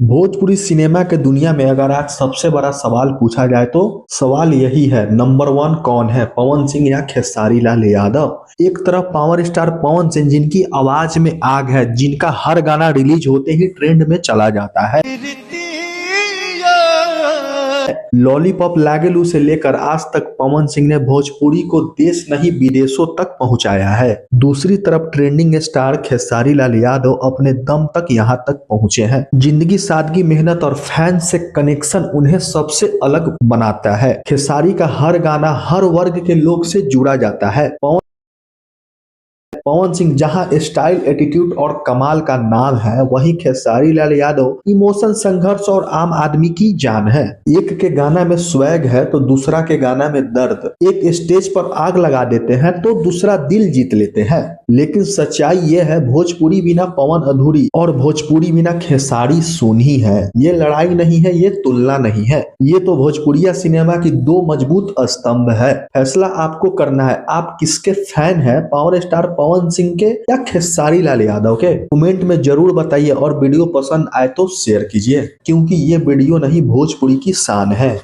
Bhojpuri cinema के दुनिया में अगर आज सबसे बड़ा सवाल पूछा जाए तो सवाल यही है, नंबर वन कौन है, पवन सिंह या खेसारी लाल यादव। एक तरफ पावर स्टार पवन सिंह जिनकी आवाज में आग है, जिनका हर गाना रिलीज होते ही ट्रेंड में चला जाता है। लॉलीपॉप लागेलू से लेकर आज तक पवन सिंह ने भोजपुरी को देश नहीं विदेशों तक पहुंचाया है। दूसरी तरफ ट्रेंडिंग स्टार खेसारी लाल यादव अपने दम तक यहां तक पहुंचे हैं। जिंदगी, सादगी, मेहनत और फैन से कनेक्शन उन्हें सबसे अलग बनाता है। खेसारी का हर गाना हर वर्ग के लोग से जुड़ा जाता है। पवन सिंह जहां स्टाइल, एटीट्यूड और कमाल का नाम है, वहीं खेसारी लाल यादव इमोशन, संघर्ष और आम आदमी की जान है। एक के गाना में स्वैग है तो दूसरा के गाना में दर्द। एक स्टेज पर आग लगा देते हैं तो दूसरा दिल जीत लेते हैं। लेकिन सच्चाई ये है, भोजपुरी बिना पवन अधूरी और भोजपुरी बिना खेसारी सूनी है। ये लड़ाई नहीं है, ये तुलना नहीं है, ये तो भोजपुरिया सिनेमा की दो मजबूत स्तंभ है। फैसला आपको करना है, आप किसके फैन हैं, पावर स्टार पवन सिंह के या खेसारी लाल यादव के। कमेंट में जरूर बताइए और वीडियो पसंद आए तो शेयर कीजिए, क्योंकि ये वीडियो नहीं भोजपुरी की शान है।